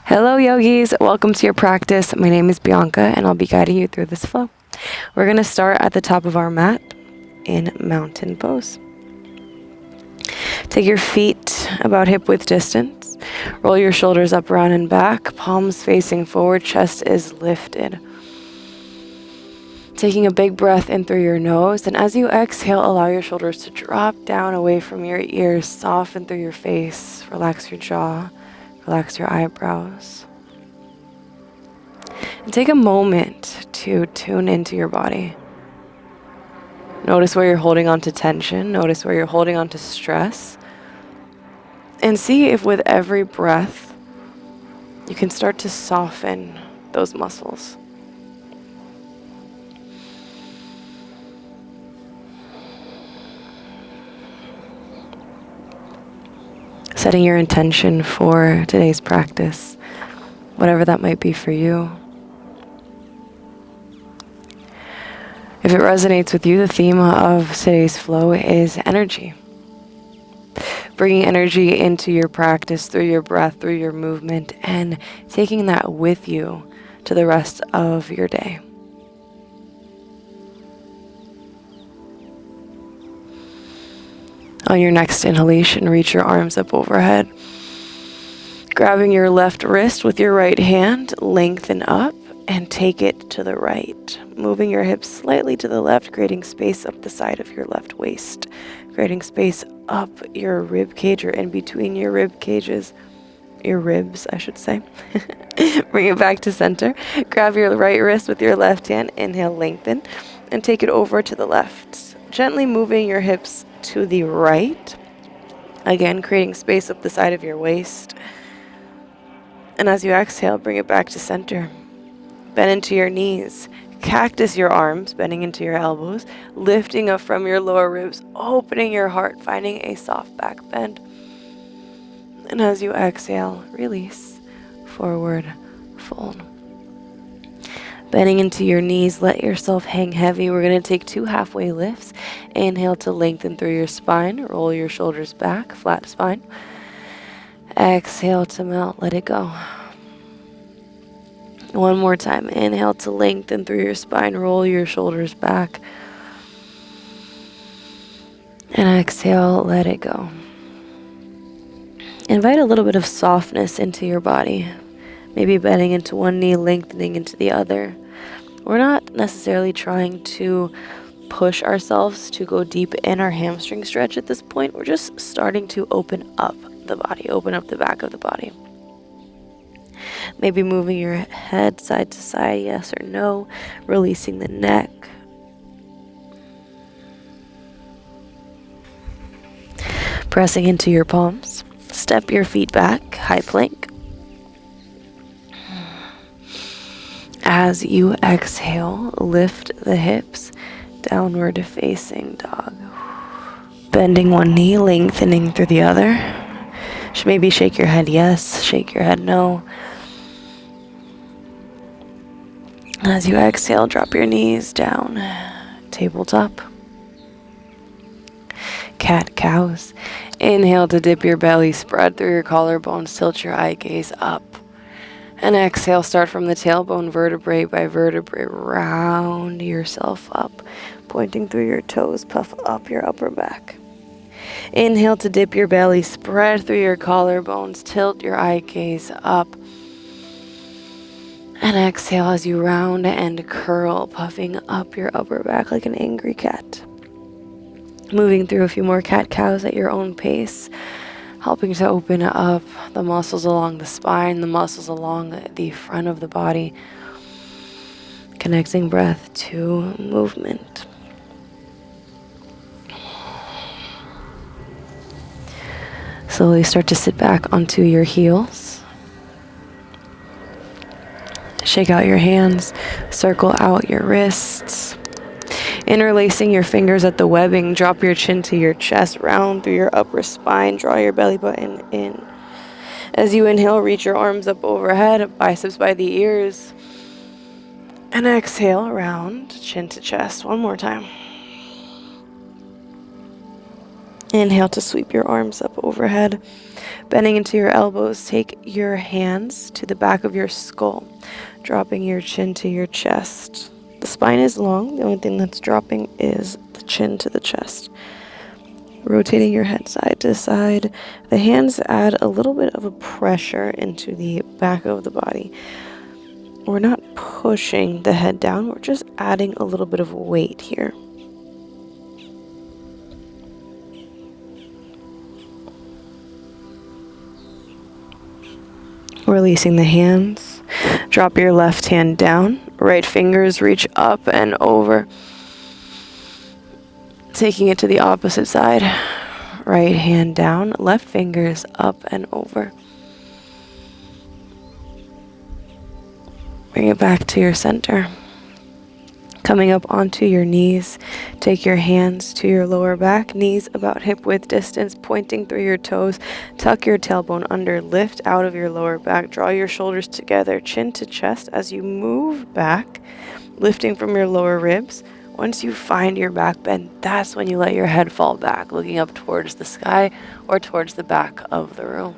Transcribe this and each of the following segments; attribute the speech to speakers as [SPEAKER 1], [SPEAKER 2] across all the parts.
[SPEAKER 1] Hello, yogis. Welcome to your practice. My name is Bianca, and I'll be guiding you through this flow. We're going to start at the top of our mat in mountain pose. Take your feet about hip width distance. Roll your shoulders up, around, and back. Palms facing forward. Chest is lifted. Taking a big breath in through your nose. And as you exhale, allow your shoulders to drop down away from your ears. Soften through your face. Relax your jaw. Relax your eyebrows. And take a moment to tune into your body. Notice where you're holding on to tension. Notice where you're holding on to stress. And see if with every breath, you can start to soften those muscles. Setting your intention for today's practice, whatever that might be for you. If it resonates with you, the theme of today's flow is energy. Bringing energy into your practice through your breath, through your movement, and taking that with you to the rest of your day. On your next inhalation, reach your arms up overhead. Grabbing your left wrist with your right hand, lengthen up and take it to the right. Moving your hips slightly to the left, creating space up the side of your left waist. Creating space up your rib cage or in between your rib cages. Your ribs, I should say. Bring it back to center. Grab your right wrist with your left hand. Inhale, lengthen, and take it over to the left. Gently moving your hips to the right. Again, creating space up the side of your waist. And as you exhale, bring it back to center. Bend into your knees. Cactus your arms, bending into your elbows. Lifting up from your lower ribs, opening your heart, finding a soft back bend. And as you exhale, release, forward, fold. Bending into your knees, let yourself hang heavy. We're going to take 2 halfway lifts. Inhale to lengthen through your spine. Roll your shoulders back, flat spine. Exhale to melt, let it go. One more time. Inhale to lengthen through your spine. Roll your shoulders back. And exhale, let it go. Invite a little bit of softness into your body. Maybe bending into one knee, lengthening into the other. We're not necessarily trying to push ourselves to go deep in our hamstring stretch at this point. We're just starting to open up the body, open up the back of the body. Maybe moving your head side to side, yes or no. Releasing the neck. Pressing into your palms. Step your feet back, high plank. As you exhale, lift the hips, downward facing dog. Bending one knee, lengthening through the other. Maybe shake your head yes, shake your head no. As you exhale, drop your knees down, tabletop. Cat cows. Inhale to dip your belly, spread through your collarbones, tilt your eye gaze up. And exhale, start from the tailbone, vertebrae by vertebrae, round yourself up, pointing through your toes, puff up your upper back. Inhale to dip your belly, spread through your collarbones, tilt your eye gaze up. And exhale as you round and curl, puffing up your upper back like an angry cat. Moving through a few more cat-cows at your own pace, helping to open up the muscles along the spine, the muscles along the front of the body, connecting breath to movement. Slowly start to sit back onto your heels. Shake out your hands, circle out your wrists. Interlacing your fingers at the webbing, drop your chin to your chest, round through your upper spine, draw your belly button in. As you inhale, reach your arms up overhead, biceps by the ears. And exhale, round, chin to chest. One more time. Inhale to sweep your arms up overhead. Bending into your elbows, take your hands to the back of your skull, dropping your chin to your chest. The spine is long, the only thing that's dropping is the chin to the chest. Rotating your head side to side, the hands add a little bit of a pressure into the back of the body. We're not pushing the head down, we're just adding a little bit of weight here. Releasing the hands, drop your left hand down, right fingers reach up and over. Taking it to the opposite side, right hand down, left fingers up and over. Bring it back to your center. Coming up onto your knees, take your hands to your lower back, knees about hip width distance, pointing through your toes. Tuck your tailbone under, lift out of your lower back, draw your shoulders together, chin to chest as you move back, lifting from your lower ribs. Once you find your back bend, that's when you let your head fall back, looking up towards the sky or towards the back of the room.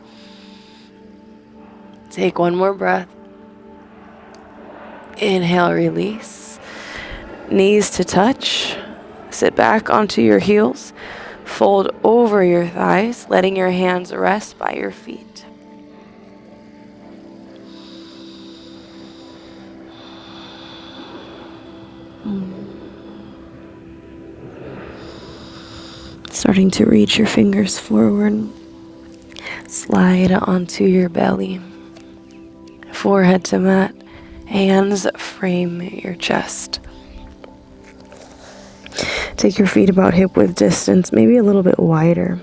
[SPEAKER 1] Take one more breath. Inhale, release. Knees to touch. Sit back onto your heels. Fold over your thighs, letting your hands rest by your feet. Starting to reach your fingers forward. Slide onto your belly. Forehead to mat. Hands frame your chest. Take your feet about hip width distance, maybe a little bit wider.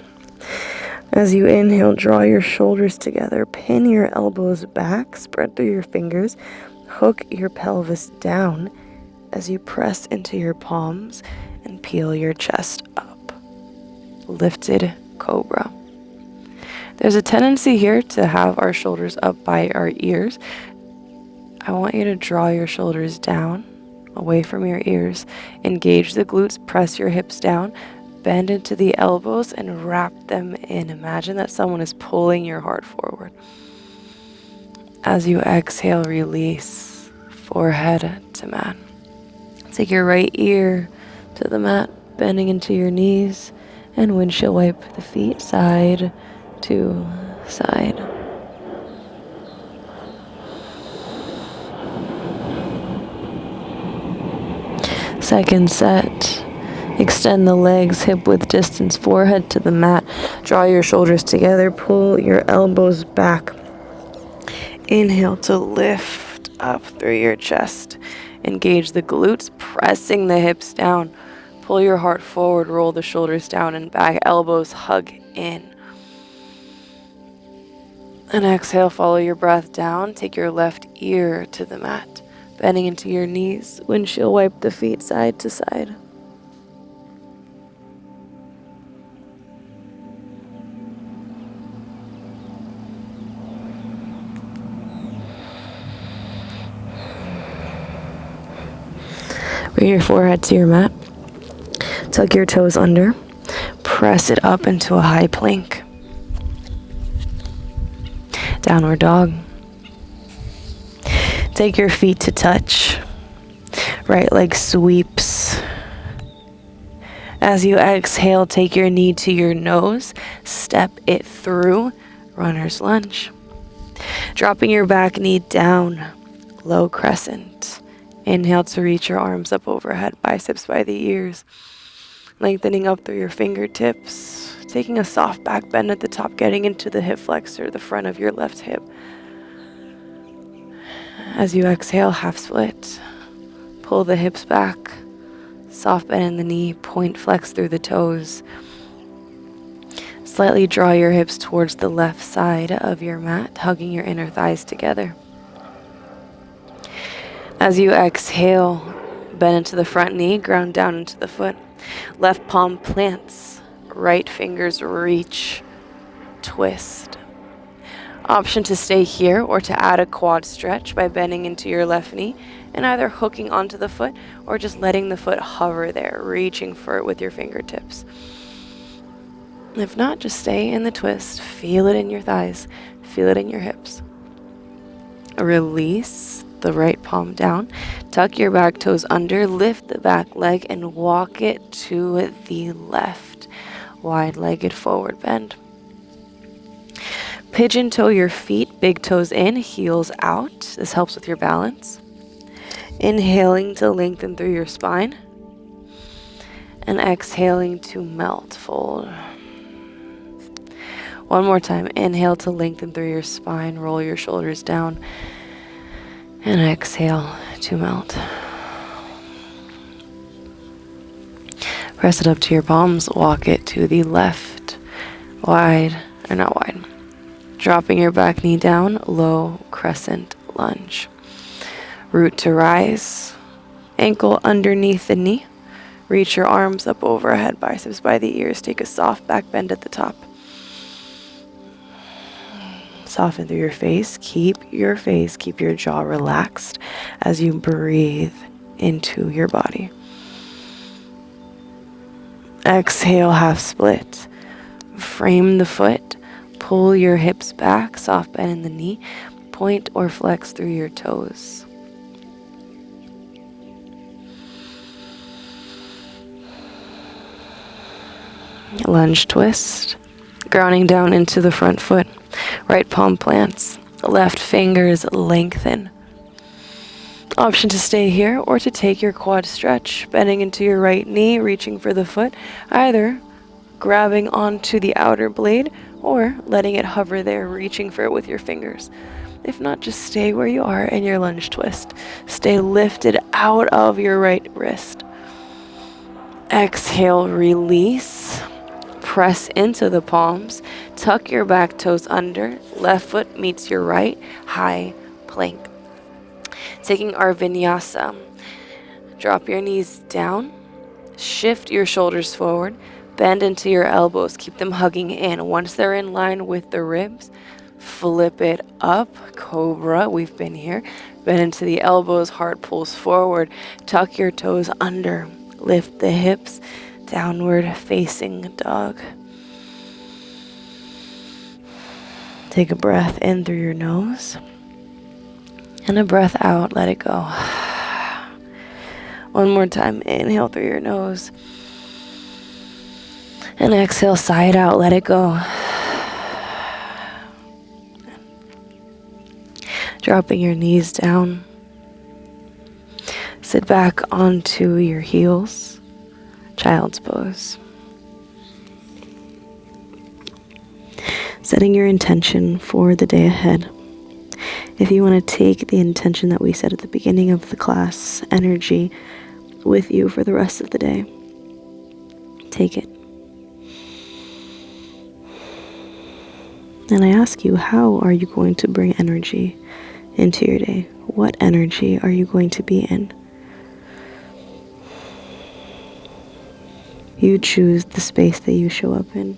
[SPEAKER 1] As you inhale, draw your shoulders together, pin your elbows back, spread through your fingers, hook your pelvis down as you press into your palms and peel your chest up. Lifted cobra. There's a tendency here to have our shoulders up by our ears. I want you to draw your shoulders down, away from your ears. Engage the glutes, press your hips down, bend into the elbows and wrap them in. Imagine that someone is pulling your heart forward. As you exhale, release, forehead to mat. Take your right ear to the mat, bending into your knees, and windshield wipe the feet side to side. Second set. Extend the legs hip width distance, forehead to the mat. Draw your shoulders together, pull your elbows back. Inhale to lift up through your chest. Engage the glutes, pressing the hips down. Pull your heart forward, roll the shoulders down and back, elbows hug in. And exhale, follow your breath down. Take your left ear to the mat. Bending into your knees, windshield wipe the feet side to side. Bring your forehead to your mat. Tuck your toes under. Press it up into a high plank. Downward dog. Take your feet to touch. Right leg sweeps. As you exhale, take your knee to your nose. Step it through. Runner's lunge. Dropping your back knee down. Low crescent. Inhale to reach your arms up overhead, biceps by the ears. Lengthening up through your fingertips. Taking a soft back bend at the top, getting into the hip flexor, the front of your left hip. As you exhale, half split. Pull the hips back. Soft bend in the knee, point flex through the toes. Slightly draw your hips towards the left side of your mat, hugging your inner thighs together. As you exhale, bend into the front knee, ground down into the foot. Left palm plants, right fingers reach, twist. Option to stay here or to add a quad stretch by bending into your left knee and either hooking onto the foot or just letting the foot hover there, reaching for it with your fingertips. If not, just stay in the twist. Feel it in your thighs. Feel it in your hips. Release the right palm down. Tuck your back toes under. Lift the back leg and walk it to the left. Wide-legged forward bend. Pigeon toe your feet. Big toes in, heels out. This helps with your balance. Inhaling to lengthen through your spine. And exhaling to melt. Fold. One more time. Inhale to lengthen through your spine. Roll your shoulders down. And exhale to melt. Press it up to your palms. Walk it to the left. Wide, or not wide. Dropping your back knee down. Low crescent lunge. Root to rise. Ankle underneath the knee. Reach your arms up overhead. Biceps by the ears. Take a soft back bend at the top. Soften through your face. Keep your jaw relaxed as you breathe into your body. Exhale, half split. Frame the foot. Pull your hips back. Soft bend in the knee. Point or flex through your toes. Lunge twist. Grounding down into the front foot. Right palm plants, left fingers lengthen. Option to stay here or to take your quad stretch, bending into your right knee, reaching for the foot, either grabbing onto the outer blade or letting it hover there, reaching for it with your fingers. If not, just stay where you are in your lunge twist. Stay lifted out of your right wrist. Exhale, release. Press into the palms. Tuck your back toes under. Left foot meets your right. High plank. Taking our vinyasa. Drop your knees down. Shift your shoulders forward. Bend into your elbows. Keep them hugging in. Once they're in line with the ribs, flip it up. Cobra. We've been here. Bend into the elbows. Heart pulls forward. Tuck your toes under. Lift the hips. Downward facing dog. Take a breath in through your nose. And a breath out. Let it go. One more time. Inhale through your nose. And exhale, side out. Let it go. Dropping your knees down. Sit back onto your heels. Child's pose. Setting your intention for the day ahead. If you want to take the intention that we said at the beginning of the class, energy, with you for the rest of the day, take it. And I ask you, how are you going to bring energy into your day? What energy are you going to be in? You choose the space that you show up in.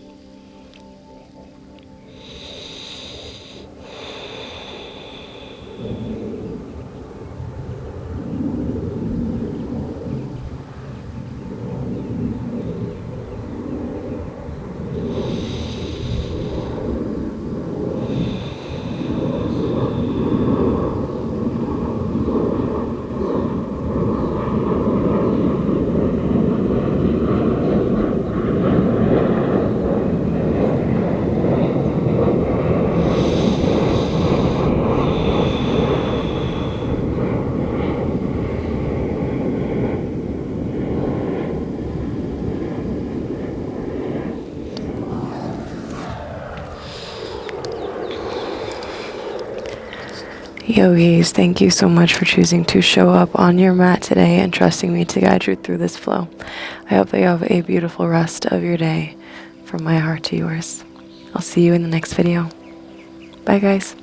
[SPEAKER 1] Yogis, thank you so much for choosing to show up on your mat today and trusting me to guide you through this flow. I hope that you have a beautiful rest of your day from my heart to yours. I'll see you in the next video. Bye, guys.